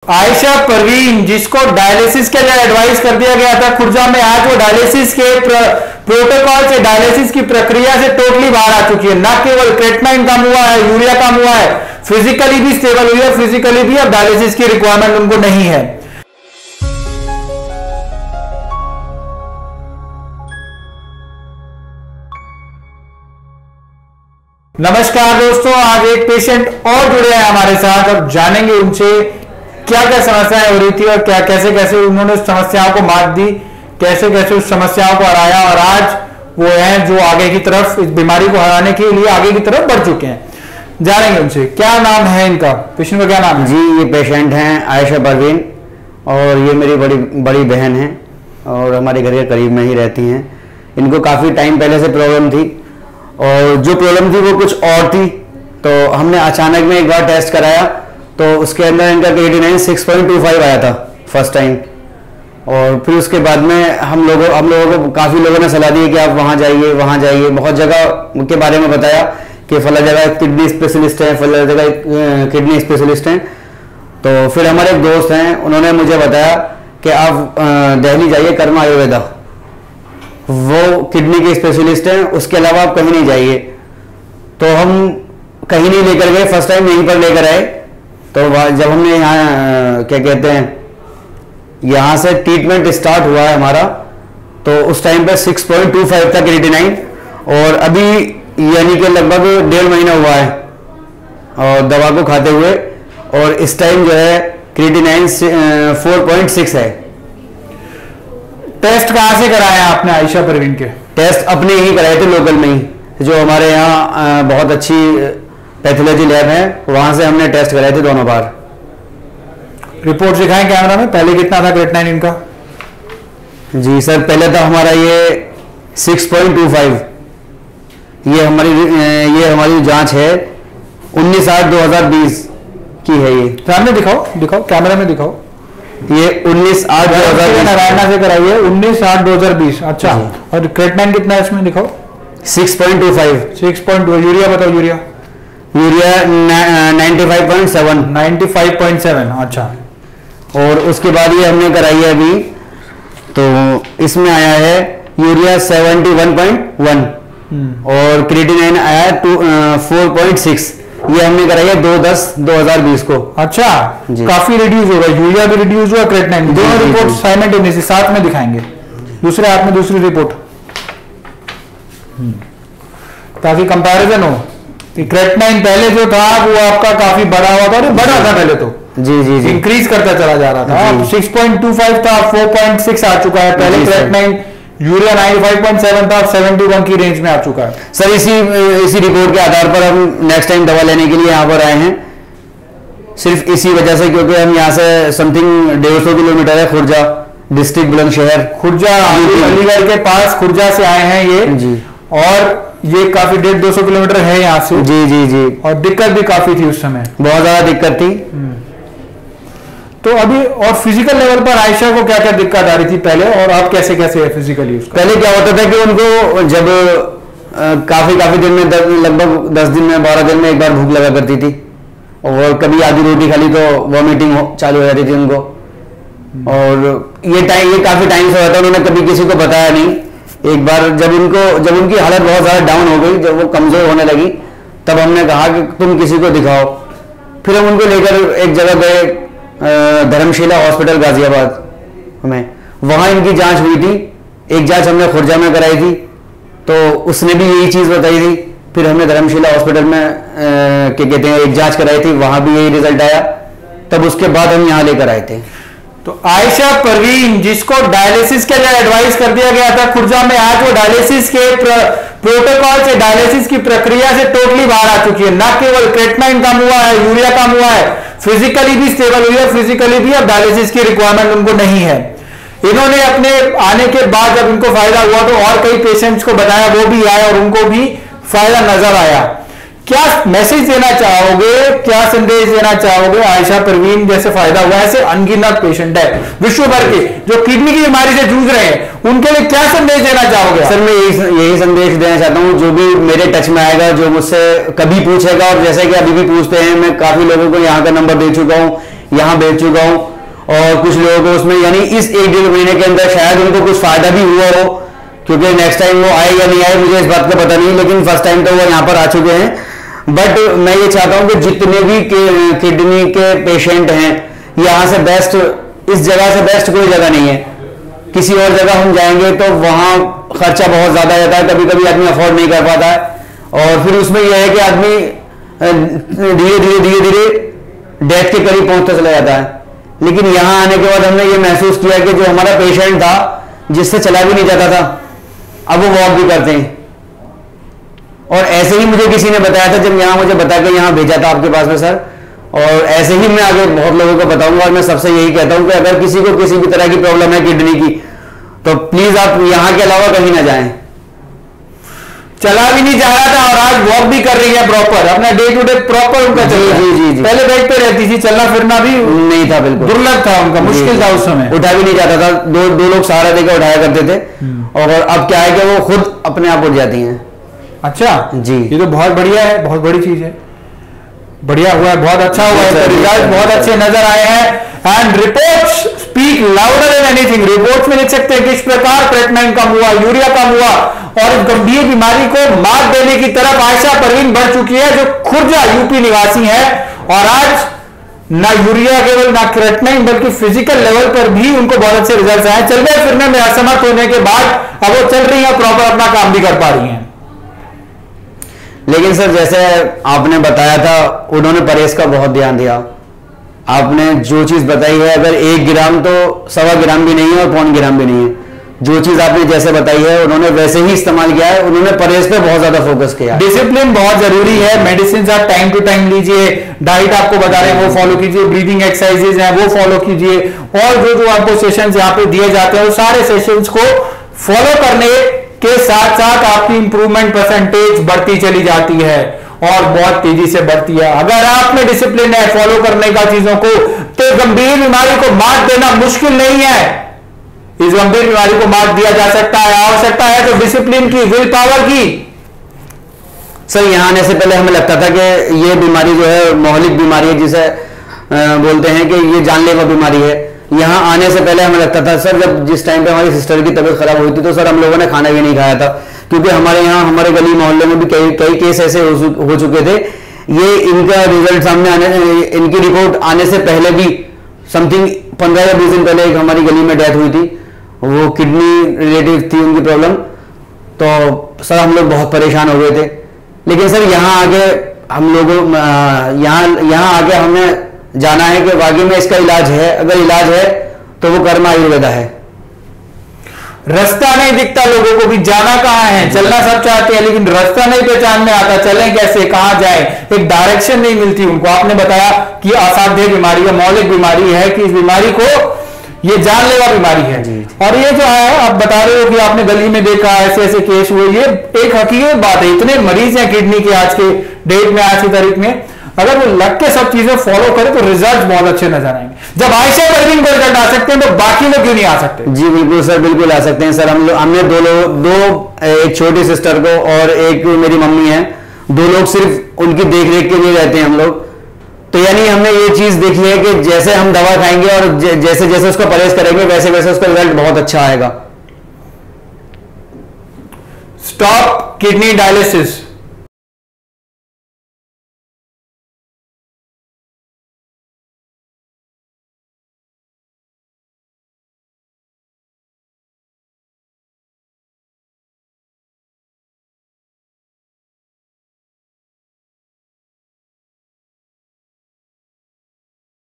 आयशा परवीन जिसको डायलिसिस के लिए एडवाइस कर दिया गया था खुर्जा में, आज वो डायलिसिस के प्रोटोकॉल से, डायलिसिस की प्रक्रिया से टोटली बाहर आ चुकी है। ना केवल क्रेटनाइन कम हुआ है, यूरिया कम हुआ है, फिजिकली भी स्टेबल हुई है, फिजिकली भी अब डायलिसिस की रिक्वायरमेंट उनको नहीं है। नमस्कार दोस्तों, आज एक पेशेंट और जुड़े हैं हमारे साथ और जानेंगे उनसे क्या क्या समस्याएं हो रही थी और क्या कैसे कैसे उन्होंने उस समस्याओं को मात दी, कैसे कैसे उस समस्याओं को हराया और आज वो हैं जो आगे की तरफ इस बीमारी को हराने के लिए आगे की तरफ बढ़ चुके हैं। जानेंगे उनसे। क्या नाम है इनका? पेशेंट का क्या नाम है? जी, ये पेशेंट हैं आयशा परवीन और ये मेरी बड़ी बहन है और हमारे घर के करीब में ही रहती हैं। इनको काफ़ी टाइम पहले से प्रॉब्लम थी और जो प्रॉब्लम थी वो कुछ और थी, तो हमने अचानक में एक बार टेस्ट कराया तो उसके अंदर इनका क्रिएटिनिन 6.25 आया था फर्स्ट टाइम। और फिर उसके बाद में हम लोगों को काफ़ी लोगों ने सलाह दी कि आप वहाँ जाइए, बहुत जगह के बारे में बताया कि फला जगह किडनी स्पेशलिस्ट है, फला जगह किडनी स्पेशलिस्ट हैं। तो फिर हमारे एक दोस्त हैं, उन्होंने मुझे बताया कि आप दिल्ली जाइए, कर्मा आयुर्वेदा, वो किडनी के स्पेशलिस्ट हैं, उसके अलावा आप कहीं नहीं जाइए। तो हम कहीं नहीं लेकर गए, फर्स्ट टाइम यहीं पर लेकर आए। तो जब हमने यहाँ क्या कहते हैं यहाँ से ट्रीटमेंट स्टार्ट हुआ है हमारा, तो उस टाइम पे 6.25 था क्रिएटिनिन और अभी यानी कि लगभग 1.5 महीना हुआ है और दवा को खाते हुए, और इस टाइम जो है क्रिएटिनिन 4.6 है। टेस्ट कहाँ से कराया आपने आयशा परवीन के? टेस्ट अपने ही कराए थे, लोकल में ही, जो हमारे यहाँ बहुत अच्छी पैथोलॉजी लैब है, वहां से हमने टेस्ट कराए थे दोनों बार। रिपोर्ट दिखाएं कैमरा में। पहले कितना था क्रिएटिनिन इनका? जी सर, पहले था हमारा ये 6.25। ये हमारी जांच है 19/8/2020 की है। ये सामने दिखाओ कैमरा में दिखाओ। ये 19/8/2020 नारायणा से कराई है, 19/8/2020। अच्छा, और क्रिएटिनिन कितना है इसमें? दिखाओ। 6.25। 6.2। यूरिया बताओ। यूरिया 95.7। 95.7। अच्छा, और उसके बाद ये हमने कराई है अभी, तो इसमें आया है यूरिया 71.1 और क्रिएटिनिन आया है 4.6। ये हमने कराई है 2/10/2020 को। अच्छा, काफी रिड्यूस होगा, यूरिया भी रिड्यूस हुआ, क्रिएटिनिन। दोनों रिपोर्ट साइमल्टेनियसली साथ में दिखाएंगे, दूसरे हाथ में दूसरी रिपोर्ट, ताकि कंपैरिजन हो। क्रिएटिनिन पहले जो था वो आपका काफी बड़ा हुआ था, बड़ा था पहले तो, जी इंक्रीज करता चला जा रहा था। अब 6.25 था, 4.6 आ चुका है। पहले क्रिएटिनिन यूरिया 95.7 था, 71 की रेंज में आ चुका है। सर, इसी रिपोर्ट के आधार पर हम नेक्स्ट टाइम दवा लेने के लिए यहाँ पर आए हैं, सिर्फ इसी वजह से, क्योंकि हम यहाँ से समथिंग 150 किलोमीटर है, खुर्जा डिस्ट्रिक्ट बुलंदशहर, खुर्जा अलीगढ़ के पास खुर्जा से आए हैं ये जी। और ये काफी 150-200 किलोमीटर है यहाँ से। जी। और दिक्कत भी काफी थी उस समय, बहुत ज्यादा दिक्कत थी। तो अभी और फिजिकल लेवल पर आयशा को क्या क्या दिक्कत आ रही थी पहले, और अब कैसे कैसे है फिजिकली उसका? पहले क्या होता था कि उनको जब काफी दिन में लगभग 10 दिन में 12 दिन में एक बार भूख लगा करती थी, और कभी आधी रोटी खाली तो वॉमिटिंग चालू हो जाती थी उनको। और ये काफी टाइम से होता है, उन्होंने कभी किसी को बताया नहीं। एक बार जब उनकी हालत बहुत ज्यादा डाउन हो गई, जब वो कमजोर होने लगी, तब हमने कहा कि तुम किसी को दिखाओ। फिर हम उनको लेकर एक जगह गए, धर्मशिला हॉस्पिटल गाजियाबाद में, वहां इनकी जांच हुई थी। एक जांच हमने खुर्जा में कराई थी, तो उसने भी यही चीज बताई थी। फिर हमने धर्मशिला हॉस्पिटल में क्या कहते हैं एक जांच कराई थी, वहां भी यही रिजल्ट आया। तब उसके बाद हम यहाँ लेकर आए थे। तो आयशा परवीन जिसको डायलिसिस के लिए एडवाइस कर दिया गया था खुर्जा में, आज वो डायलिसिस के प्रोटोकॉल से, डायलिसिस की प्रक्रिया से टोटली बाहर आ चुकी है। ना केवल क्रिएटिनिन कम हुआ है, यूरिया कम हुआ है, फिजिकली भी स्टेबल हुई है, फिजिकली भी अब डायलिसिस की रिक्वायरमेंट उनको नहीं है। इन्होंने अपने आने के बाद जब इनको फायदा हुआ तो और कई पेशेंट्स को बताया, वो भी आए और उनको भी फायदा नजर आया। क्या मैसेज देना चाहोगे, क्या संदेश देना चाहोगे? आयशा परवीन जैसे फायदा हुआ, ऐसे अनगिनत पेशेंट है विश्व भर के जो किडनी की बीमारी से जूझ रहे हैं, उनके लिए क्या संदेश देना चाहोगे? सर, मैं यही संदेश देना चाहता हूँ, जो भी मेरे टच में आएगा, जो मुझसे कभी पूछेगा, और जैसे कि अभी भी पूछते हैं, मैं काफी लोगों को यहाँ का नंबर दे चुका हूँ यहाँ भेज चुका हूँ, और कुछ लोगों को उसमें यानी इस 1-1.5 महीने के अंदर शायद उनको कुछ फायदा भी हुआ हो, क्योंकि नेक्स्ट टाइम वो आए या नहीं आए मुझे इस बात का पता नहीं, लेकिन फर्स्ट टाइम तो वो यहाँ पर आ चुके हैं। बट मैं ये चाहता हूँ कि जितने भी किडनी के पेशेंट हैं, यहाँ से बेस्ट, इस जगह से बेस्ट कोई जगह नहीं है। किसी और जगह हम जाएंगे तो वहाँ खर्चा बहुत ज़्यादा रहता है, कभी कभी आदमी अफोर्ड नहीं कर पाता है, और फिर उसमें यह है कि आदमी धीरे धीरे डेथ के करीब पहुंचता चला जाता है। लेकिन यहाँ आने के बाद हमने ये महसूस किया कि जो हमारा पेशेंट था, जिससे चला भी नहीं जाता था, अब वो वॉक भी करते हैं। और ऐसे ही मुझे किसी ने बताया था, जब यहाँ मुझे बता के यहाँ भेजा था आपके पास में सर, और ऐसे ही मैं आगे बहुत लोगों को बताऊंगा। और मैं सबसे यही कहता हूं कि अगर किसी को किसी भी तरह की प्रॉब्लम है किडनी की, तो प्लीज आप यहाँ के अलावा कहीं ना जाएं। चला भी नहीं जा रहा था और आज वॉक भी कर रही है प्रॉपर, अपना डे टू डे प्रॉपर उनका चल रहा है। जी। पहले बेड पे रहती थी, चलना फिरना भी नहीं था, बिल्कुल दुर्लभ था उनका, मुश्किल था उस समय, उठा भी नहीं जाता था, दो लोग सहारा देकर उठाया करते थे। और अब क्या है कि वो खुद अपने आप उठ जाती हैं। अच्छा जी, ये तो बहुत बढ़िया है, बहुत बड़ी चीज है, बढ़िया हुआ है, बहुत अच्छा हुआ है, रिजल्ट बहुत अच्छे नजर आए हैं। And reports speak louder than anything. Reports में लिख सकते हैं किस प्रकार क्रेटनाइन कम हुआ, यूरिया कम हुआ, और इस गंभीर बीमारी को मात देने की तरफ आयशा परवीन बढ़ चुकी है, जो खुर्जा यूपी निवासी है। और आज ना यूरिया केवल ना क्रेटनाइन बल्कि फिजिकल लेवल पर भी उनको बहुत अच्छे रिजल्ट आए। चलने फिरने में असमर्थ होने के बाद अब वो चल रही है, प्रॉपर अपना काम भी कर पा रही हैं। लेकिन सर जैसे आपने बताया था, उन्होंने परहेज का बहुत ध्यान दिया। आपने जो चीज बताई है, अगर 1 ग्राम तो 1.25 ग्राम भी नहीं है और 0.25 ग्राम भी नहीं है। जो चीज आपने जैसे बताई है उन्होंने वैसे ही इस्तेमाल किया है। उन्होंने परहेज पे बहुत ज्यादा फोकस किया। डिसिप्लिन बहुत जरूरी है, मेडिसिन आप टाइम टू टाइम लीजिए, डाइट आपको बता रहे हैं वो फॉलो कीजिए, ब्रीदिंग एक्सरसाइजेज हैं वो फॉलो कीजिए, और जो आपको सेशंस यहाँ पे दिए जाते हैं वो सारे सेशंस को फॉलो करने के साथ साथ आपकी इंप्रूवमेंट परसेंटेज बढ़ती चली जाती है और बहुत तेजी से बढ़ती है। अगर आप में डिसिप्लिन है फॉलो करने का चीजों को, तो गंभीर बीमारी को मात देना मुश्किल नहीं है। इस गंभीर बीमारी को मात दिया जा सकता है। आवश्यकता है तो डिसिप्लिन की, विल पावर की। सर यहाँ आने से पहले हमें लगता था कि ये बीमारी जो है मौलिक बीमारी है, जिसे बोलते हैं कि ये जानलेवा बीमारी है। यहाँ आने से पहले हमें लगता था सर, जब जिस टाइम पे हमारी सिस्टर की तबीयत खराब हुई थी तो सर हम लोगों ने खाना भी नहीं खाया था, क्योंकि हमारे यहाँ हमारे गली मोहल्ले में भी कई केस ऐसे हो चुके थे। ये इनका रिजल्ट सामने आने, इनकी रिपोर्ट आने से पहले भी समथिंग 15 या 20 दिन पहले एक हमारी गली में डेथ हुई थी, वो किडनी रिलेटेड थी उनकी प्रॉब्लम। तो सर हम लोग बहुत परेशान हो गए थे। लेकिन सर यहाँ आके हम लोगों यहाँ आके हमें जाना है कि वाकई में इसका इलाज है। अगर इलाज है तो वो कर्म आयुर्वेदा है। रास्ता नहीं दिखता लोगों को भी, जाना कहाँ है। चलना सब चाहते हैं लेकिन रास्ता नहीं पहचान में आता, चलें कैसे, कहाँ जाए, एक डायरेक्शन नहीं मिलती उनको। आपने बताया कि असाध्य बीमारी है, मौलिक बीमारी है, कि इस बीमारी को ये जानलेवा बीमारी है। और ये जो है आप बता रहे हो कि आपने गली में देखा ऐसे ऐसे केस हुए, ये एक हकीकत बात है। इतने मरीज हैं किडनी के आज के डेट में, आज की तारीख में, अगर वो लग के सब चीजें फॉलो करे तो रिजल्ट बहुत अच्छे नजर आएंगे। जब आयशा परवीन को रिजल्ट आ सकते हैं तो बाकी लोग क्यों नहीं आ सकते? जी बिल्कुल सर, बिल्कुल आ सकते हैं सर। हमने दो एक छोटी सिस्टर को और एक मेरी मम्मी है, 2 लोग सिर्फ उनकी देख रेख के लिए रहते हैं हम लोग। तो यानी हमने ये चीज देखी है कि जैसे हम दवा खाएंगे और जैसे जैसे उसका परहेज करेंगे वैसे वैसे उसका रिजल्ट बहुत अच्छा आएगा। Stop kidney dialysis.